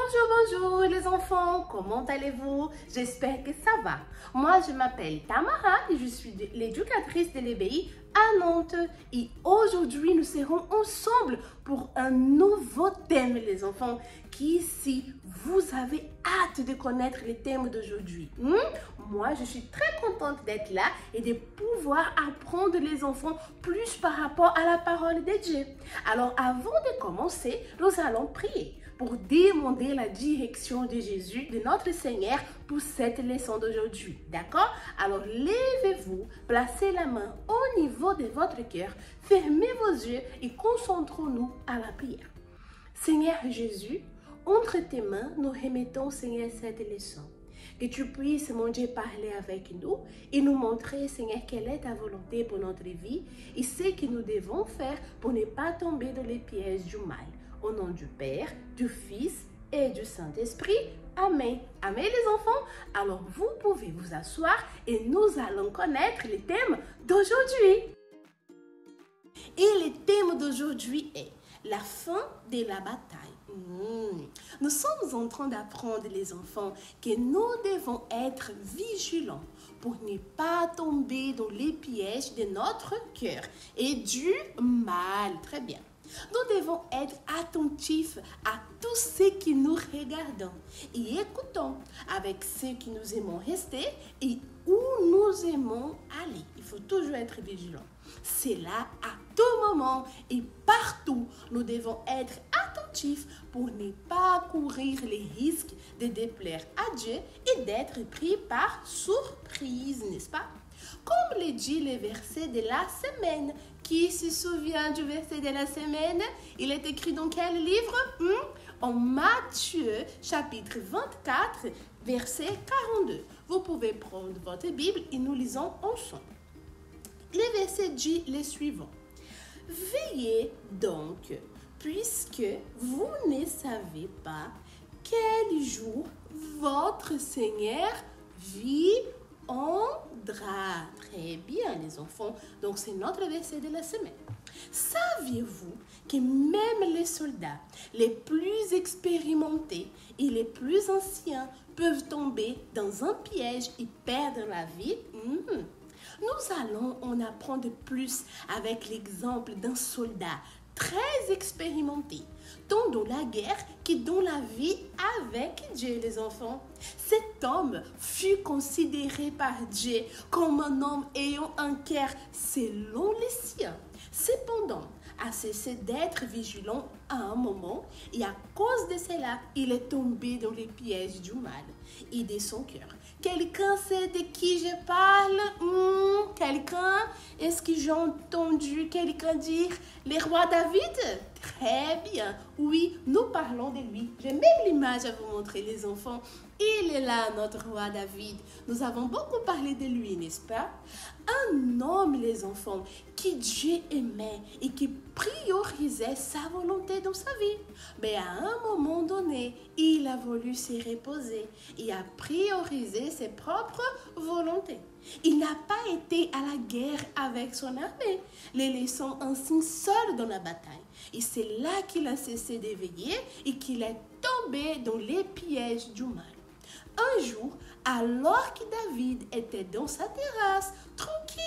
Bonjour les enfants, comment allez-vous? J'espère que ça va. Moi je m'appelle Tamara et je suis l'éducatrice de l'EBI à Nantes et aujourd'hui nous serons ensemble pour un nouveau thème les enfants qui si vous avez hâte de connaître les thèmes d'aujourd'hui. Moi je suis très contente d'être là et de pouvoir apprendre les enfants plus par rapport à la parole de Dieu. Alors avant de commencer, nous allons prier pour demander la direction de Jésus, de notre Seigneur, pour cette leçon d'aujourd'hui. D'accord? Alors, levez-vous, placez la main au niveau de votre cœur, fermez vos yeux et concentrons-nous à la prière. Seigneur Jésus, entre tes mains, nous remettons, Seigneur, cette leçon. Que tu puisses, mon Dieu, parler avec nous et nous montrer, Seigneur, quelle est ta volonté pour notre vie et ce que nous devons faire pour ne pas tomber dans les pièges du mal. Au nom du Père, du Fils et du Saint-Esprit. Amen. Amen les enfants. Alors vous pouvez vous asseoir et nous allons connaître le thème d'aujourd'hui. Et le thème d'aujourd'hui est la fin de la bataille. Nous sommes en train d'apprendre les enfants que nous devons être vigilants pour ne pas tomber dans les pièges de notre cœur et du mal. Très bien. Nous devons être attentifs à tout ce qui nous regardons et écoutons avec ceux qui nous aimons rester et où nous aimons aller. Il faut toujours être vigilant. C'est là à tout moment et partout, nous devons être attentifs pour ne pas courir les risques de déplaire à Dieu et d'être pris par surprise, n'est-ce pas? Comme le dit le verset de la semaine. Qui se souvient du verset de la semaine? Il est écrit dans quel livre? En Matthieu, chapitre 24, verset 42. Vous pouvez prendre votre Bible et nous lisons ensemble. Le verset dit le suivant. Veillez donc, puisque vous ne savez pas quel jour votre Seigneur viendra. Très bien les enfants, donc c'est notre verset de la semaine. Saviez-vous que même les soldats les plus expérimentés et les plus anciens peuvent tomber dans un piège et perdre la vie? Nous allons en apprendre plus avec l'exemple d'un soldat très expérimenté, tant dans la guerre que dans la vie avec Dieu, les enfants. Cet homme fut considéré par Dieu comme un homme ayant un cœur selon les siens. Cependant, a cessé d'être vigilant à un moment et à cause de cela, il est tombé dans les pièges du mal et de son cœur. Quelqu'un sait de qui je parle? Quelqu'un? Est-ce que j'ai entendu quelqu'un dire le roi David? Très bien. Oui, nous parlons de lui. J'ai même l'image à vous montrer les enfants. Il est là, notre roi David. Nous avons beaucoup parlé de lui, n'est-ce pas? Un homme, les enfants, qui Dieu aimait et qui priorisait sa volonté dans sa vie. Mais à un moment donné, il a voulu se reposer et a priorisé ses propres volontés. Il n'a pas été à la guerre avec son armée, les laissant ainsi seul dans la bataille. Et c'est là qu'il a cessé d'éveiller et qu'il est tombé dans les pièges du mal. Un jour, alors que David était dans sa terrasse, tranquille,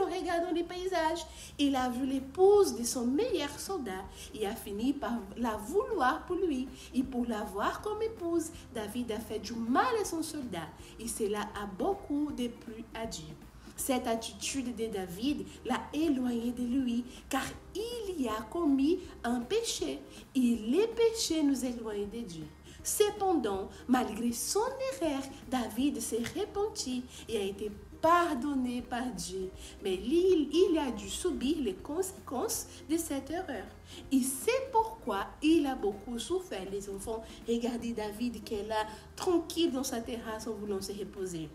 en regardant les paysages, il a vu l'épouse de son meilleur soldat et a fini par la vouloir pour lui. Et pour l'avoir comme épouse, David a fait du mal à son soldat et cela a beaucoup déplu à Dieu. Cette attitude de David l'a éloigné de lui car il y a commis un péché et les péchés nous éloignent de Dieu. Cependant, malgré son erreur, David s'est repenti et a été pardonné par Dieu. Mais il a dû subir les conséquences de cette erreur. Et c'est pourquoi il a beaucoup souffert, les enfants. Regardez David qui est là, tranquille dans sa terrasse en voulant se reposer.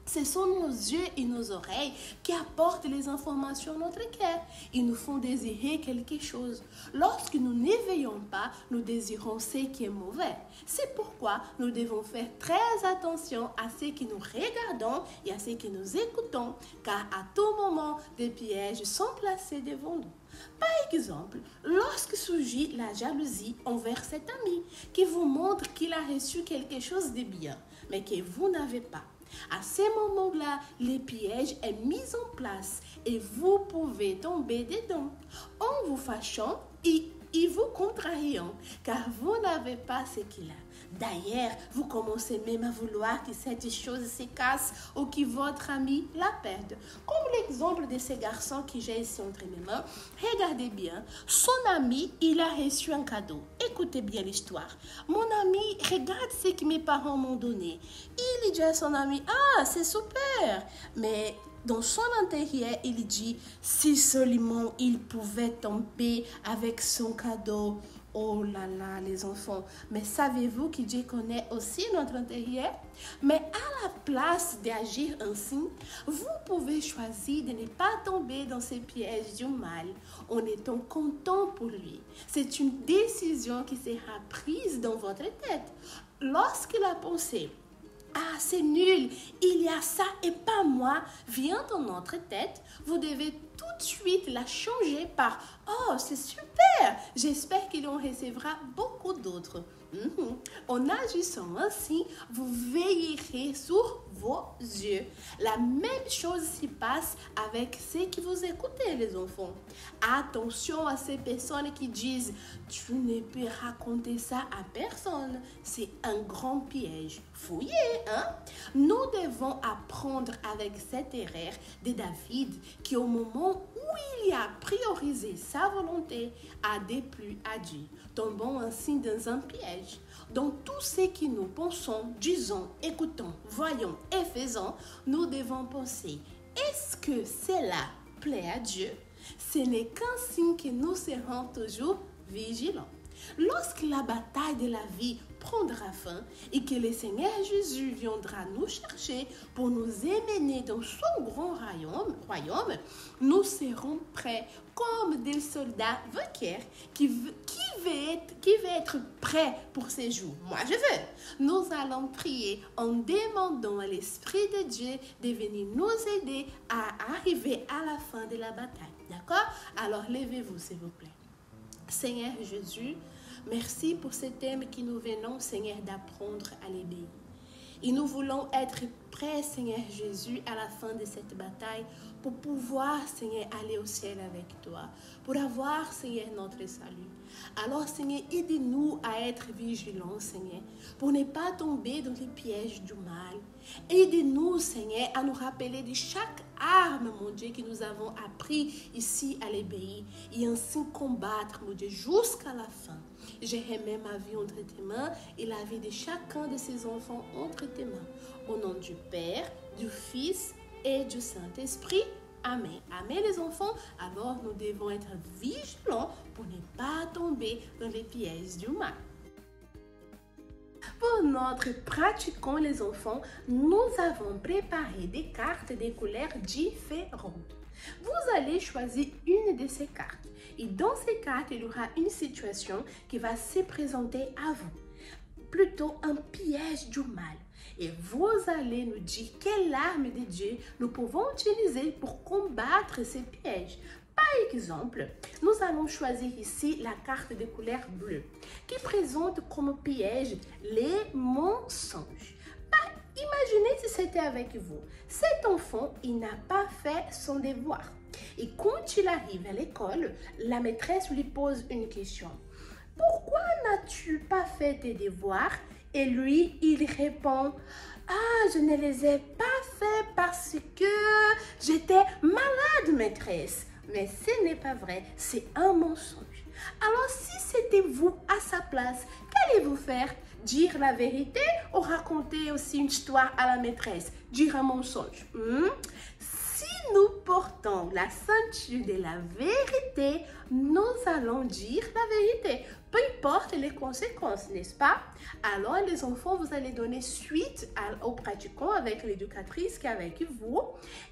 Ce sont nos yeux et nos oreilles qui apportent les informations à notre cœur. Ils nous font désirer quelque chose. Lorsque nous n'éveillons pas, nous désirons ce qui est mauvais. C'est pourquoi nous devons faire très attention à ce que nous regardons et à ce que nous écoutons, car à tout moment, des pièges sont placés devant nous. Par exemple, lorsque surgit la jalousie envers cet ami qui vous montre qu'il a reçu quelque chose de bien, mais que vous n'avez pas. À ces moments-là, le piège est mis en place et vous pouvez tomber dedans en vous fâchant et vous contrariant, car vous n'avez pas ce qu'il a. D'ailleurs, vous commencez même à vouloir que cette chose se casse ou que votre ami la perde. Comme l'exemple de ce garçon que j'ai ici entre mes mains, regardez bien, son ami, il a reçu un cadeau. Écoutez bien l'histoire. Mon ami, regarde ce que mes parents m'ont donné. Il dit à son ami, ah, c'est super, mais dans son intérieur, il dit, si seulement il pouvait tomber avec son cadeau. Oh là là, les enfants, mais savez-vous que Dieu connaît aussi notre intérieur? Mais à la place d'agir ainsi, vous pouvez choisir de ne pas tomber dans ces pièges du mal en étant content pour lui. C'est une décision qui sera prise dans votre tête. Lorsque la pensée ah, c'est nul, il y a ça et pas moi, vient dans notre tête, vous devez tout de suite la changer par « Oh, c'est super, j'espère qu'il en recevra beaucoup d'autres. » En agissant ainsi, vous veillerez sur vos yeux. La même chose s'y passe avec ceux qui vous écoutez, les enfants. Attention à ces personnes qui disent « Tu ne peux raconter ça à personne. C'est un grand piège. » Fouillez, hein? Nous devons apprendre avec cette erreur de David qui au moment où il a priorisé sa volonté a déplu à Dieu, tombant ainsi dans un piège. Dans tout ce que nous pensons, disons, écoutons, voyons et faisons, nous devons penser, est-ce que cela plaît à Dieu? Ce n'est qu'un signe que nous serons toujours vigilants. Lorsque la bataille de la vie prendra fin et que le Seigneur Jésus viendra nous chercher pour nous emmener dans son grand royaume, nous serons prêts comme des soldats vainqueurs qui veut être prêts pour ces jours. Moi, je veux. Nous allons prier en demandant à l'Esprit de Dieu de venir nous aider à arriver à la fin de la bataille. D'accord? Alors, levez-vous, s'il vous plaît. Seigneur Jésus, merci pour ce thème que nous venons, Seigneur, d'apprendre à l'obéir. Et nous voulons être prêts, Seigneur Jésus, à la fin de cette bataille pour pouvoir, Seigneur, aller au ciel avec toi, pour avoir, Seigneur, notre salut. Alors, Seigneur, aide-nous à être vigilants, Seigneur, pour ne pas tomber dans les pièges du mal. Aide-nous, Seigneur, à nous rappeler de chaque arme, mon Dieu, que nous avons appris ici à l'ébéi et ainsi combattre, mon Dieu, jusqu'à la fin. Je remets ma vie entre tes mains et la vie de chacun de ces enfants entre tes mains. Au nom du Père, du Fils et du Saint-Esprit. Amen. Amen les enfants. Alors nous devons être vigilants pour ne pas tomber dans les pièges du mal. Pour notre pratiquant les enfants, nous avons préparé des cartes de couleurs différentes. Vous allez choisir une de ces cartes et dans ces cartes, il y aura une situation qui va se présenter à vous, plutôt un piège du mal. Et vous allez nous dire quelle arme de Dieu nous pouvons utiliser pour combattre ces pièges. Par exemple, nous allons choisir ici la carte de couleur bleue qui présente comme piège les mensonges. Imaginez si c'était avec vous. Cet enfant, il n'a pas fait son devoir. Et quand il arrive à l'école, la maîtresse lui pose une question. Pourquoi n'as-tu pas fait tes devoirs? Et lui, il répond, ah, je ne les ai pas faits parce que j'étais malade, maîtresse. Mais ce n'est pas vrai, c'est un mensonge. Alors, si c'était vous à sa place, qu'allez-vous faire? Dire la vérité ou raconter aussi une histoire à la maîtresse? Dire un mensonge? Si nous portons la ceinture de la vérité, nous allons dire la vérité. Peu importe les conséquences, n'est-ce pas? Alors, les enfants, vous allez donner suite aux pratiquants avec l'éducatrice qui est avec vous.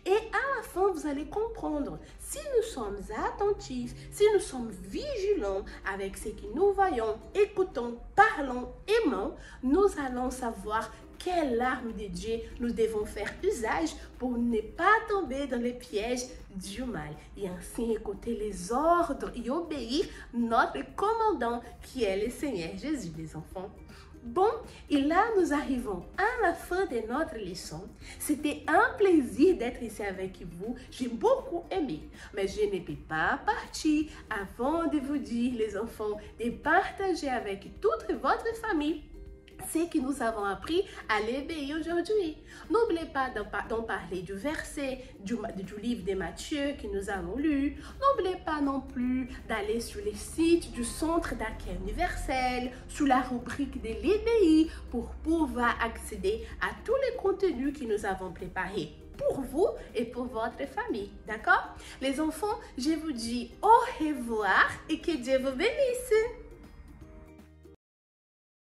Et à la fin, vous allez comprendre si nous sommes attentifs, si nous sommes vigilants avec ce que nous voyons, écoutons, parlons, aimons, nous allons savoir quelle arme de Dieu nous devons faire usage pour ne pas tomber dans les pièges du mal et ainsi écouter les ordres et obéir notre commandant qui est le Seigneur Jésus, les enfants. Bon, et là nous arrivons à la fin de notre leçon. C'était un plaisir d'être ici avec vous. J'ai beaucoup aimé, mais je ne peux pas partir avant de vous dire, les enfants, de partager avec toute votre famille ce que nous avons appris à l'EBI aujourd'hui. N'oubliez pas d'en parler du verset du livre de Matthieu que nous avons lu. N'oubliez pas non plus d'aller sur les sites du Centre d'accueil universel, sous la rubrique de l'EBI pour pouvoir accéder à tous les contenus que nous avons préparés pour vous et pour votre famille. D'accord? Les enfants, je vous dis au revoir et que Dieu vous bénisse.